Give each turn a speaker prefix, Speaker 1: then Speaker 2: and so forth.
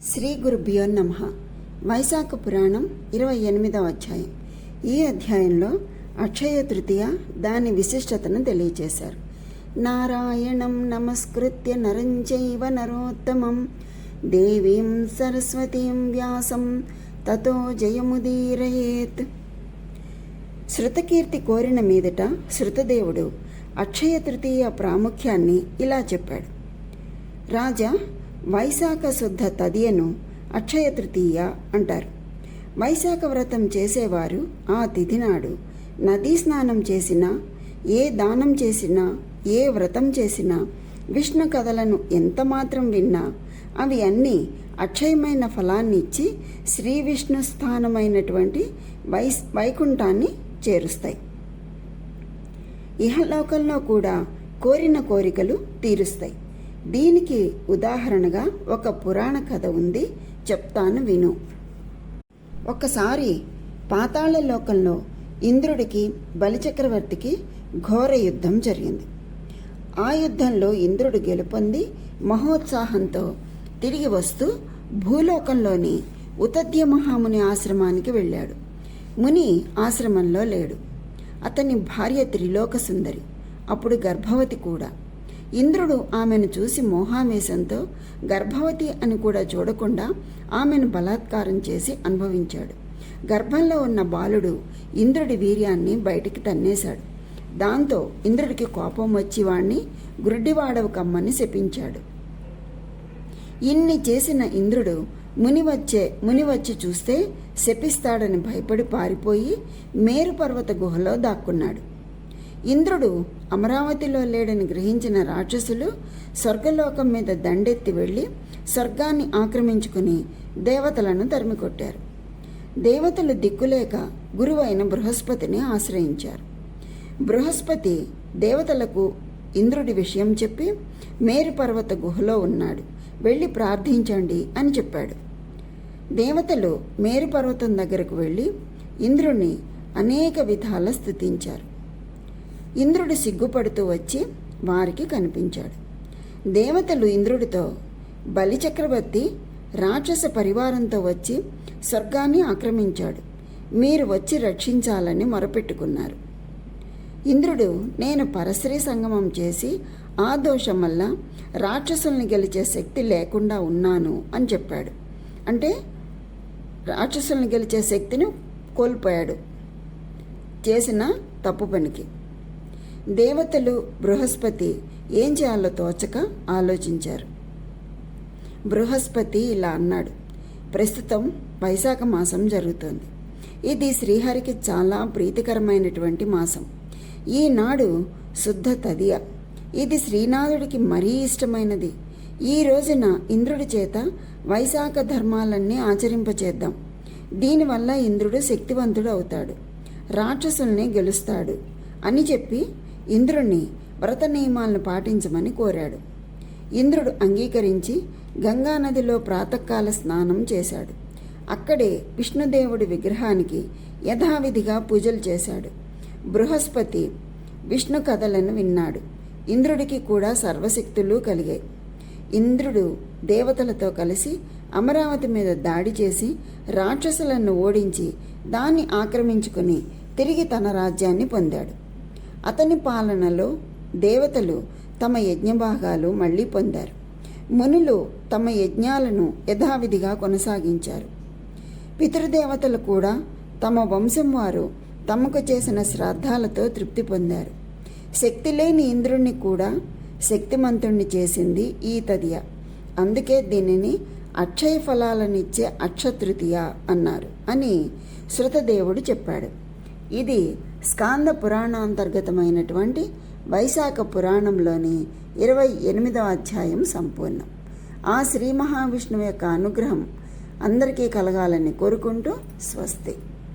Speaker 1: శ్రీ గురుభ్యో నమః. వైశాఖ పురాణం 28వ అధ్యాయం. ఈ అధ్యాయంలో అక్షయ తృతీయ దాని విశిష్టతను తెలియచేశారు. నారాయణం నమస్కృత్య నరం చైవ నరోత్తమం దేవీం సరస్వతీం వ్యాసం తతో జయముదీరయేత్. శృతకీర్తి కోరిన మీదట శృతదేవుడు అక్షయ తృతీయ ప్రాముఖ్యాన్ని ఇలా చెప్పాడు. రాజా, వైశాఖ శుద్ధ తదియను అక్షయ తృతీయ అంటారు. వైశాఖ వ్రతం చేసేవారు ఆ తిథి నాడు నదీ స్నానం చేసినా, ఏ దానం చేసినా, ఏ వ్రతం చేసినా, విష్ణు కథలను ఎంతమాత్రం విన్నా అవి అన్నీ అక్షయమైన ఫలాన్ని ఇచ్చి శ్రీ విష్ణు స్థానమైనటువంటి వైకుంఠాన్ని చేరుస్తాయి. ఇహలోకంలో కూడా కోరిన కోరికలు తీరుస్తాయి. దీనికి ఉదాహరణగా ఒక పురాణ కథ ఉంది, చెప్తాను విను. ఒకసారి పాతాళ లోకంలో ఇంద్రుడికి బలిచక్రవర్తికి ఘోర యుద్ధం జరిగింది. ఆ యుద్ధంలో ఇంద్రుడు గెలుపొంది మహోత్సాహంతో తిరిగి వస్తూ భూలోకంలోని ఉతద్య మహాముని ఆశ్రమానికి వెళ్ళాడు. ముని ఆశ్రమంలో లేడు. అతని భార్య త్రిలోక సుందరి, అప్పుడు గర్భవతి కూడా. ఇంద్రుడు ఆమెను చూసి మోహావేశంతో గర్భవతి అని కూడా చూడకుండా ఆమెను బలాత్కారం చేసి అనుభవించాడు. గర్భంలో ఉన్న బాలుడు ఇంద్రుడి వీర్యాన్ని బయటికి తన్నేశాడు. దాంతో ఇంద్రుడికి కోపం వచ్చి వాణ్ణి గుడ్డివాడవు కమ్మని శపించాడు. ఇన్ని చేసిన ఇంద్రుడు ముని వచ్చి చూస్తే శపిస్తాడని భయపడి పారిపోయి మేరు పర్వత గుహలో దాక్కున్నాడు. ఇంద్రుడు అమరావతిలో లేడని గ్రహించిన రాక్షసులు స్వర్గలోకం మీద దండెత్తి వెళ్ళి స్వర్గాన్ని ఆక్రమించుకుని దేవతలను తరిమికొట్టారు. దేవతలు దిక్కులేక గురువైన బృహస్పతిని ఆశ్రయించారు. బృహస్పతి దేవతలకు ఇంద్రుడి విషయం చెప్పి మేరు పర్వత గుహలో ఉన్నాడు, వెళ్ళి ప్రార్థించండి అని చెప్పాడు. దేవతలు మేరు పర్వతం దగ్గరకు వెళ్ళి ఇంద్రుణ్ణి అనేక విధాల స్తుతించారు. ఇంద్రుడు సిగ్గుపడుతూ వచ్చి వారికి కనిపించాడు. దేవతలు ఇంద్రుడితో, బలిచక్రవర్తి రాక్షస పరివారంతో వచ్చి స్వర్గాన్ని ఆక్రమించాడు, మీరు వచ్చి రక్షించాలని మొరపెట్టుకున్నారు. ఇంద్రుడు, నేను పరశ్రీ సంగమం చేసి ఆ దోషం వల్ల రాక్షసుల్ని గెలిచే శక్తి లేకుండా ఉన్నాను అని చెప్పాడు. అంటే రాక్షసుల్ని గెలిచే శక్తిని కోల్పోయాడు చేసిన తప్పు పనికి. దేవతలు బృహస్పతి ఏం చేయాలో తోచక ఆలోచించారు. బృహస్పతి ఇలా అన్నాడు, ప్రస్తుతం వైశాఖ మాసం జరుగుతోంది. ఇది శ్రీహరికి చాలా ప్రీతికరమైనటువంటి మాసం. ఈనాడు శుద్ధ తదియ. ఇది శ్రీనాథుడికి మరీ ఇష్టమైనది. ఈ రోజున ఇంద్రుడి చేత వైశాఖ ధర్మాలన్నీ ఆచరింపచేద్దాం. దీనివల్ల ఇంద్రుడు శక్తివంతుడు అవుతాడు, రాక్షసుల్ని గెలుస్తాడు అని చెప్పి ఇంద్రుణ్ణి వ్రత నియమాలను పాటించమని కోరాడు. ఇంద్రుడు అంగీకరించి గంగానదిలో ప్రాతకాల స్నానం చేశాడు. అక్కడే విష్ణుదేవుడి విగ్రహానికి యథావిధిగా పూజలు చేశాడు. బృహస్పతి విష్ణు కథలను విన్నాడు. ఇంద్రుడికి కూడా సర్వశక్తులు కలిగాయి. ఇంద్రుడు దేవతలతో కలిసి అమరావతి మీద దాడి చేసి రాక్షసులను ఓడించి దాన్ని ఆక్రమించుకుని తిరిగి తన రాజ్యాన్ని పొందాడు. అతని పాలనలో దేవతలు తమ యజ్ఞభాగాలు మళ్లీ పొందారు. మునులు తమ యజ్ఞాలను యథావిధిగా కొనసాగించారు. పితృదేవతలు కూడా తమ వంశం వారు తమకు చేసిన శ్రాద్ధాలతో తృప్తి పొందారు. శక్తి లేని ఇంద్రుణ్ణి కూడా శక్తిమంతుణ్ణి చేసింది ఈ తదియ. అందుకే దీనిని అక్షయ ఫలాలనిచ్చే అక్షతృతీయ అన్నారు అని శృతదేవుడు చెప్పాడు. ఇది స్కాంద పురాణాంతర్గతమైనటువంటి వైశాఖ పురాణంలోని 28వ అధ్యాయం సంపూర్ణం. ఆ శ్రీ మహావిష్ణువు యొక్క అనుగ్రహం అందరికీ కలగాలని కోరుకుంటూ స్వస్తి.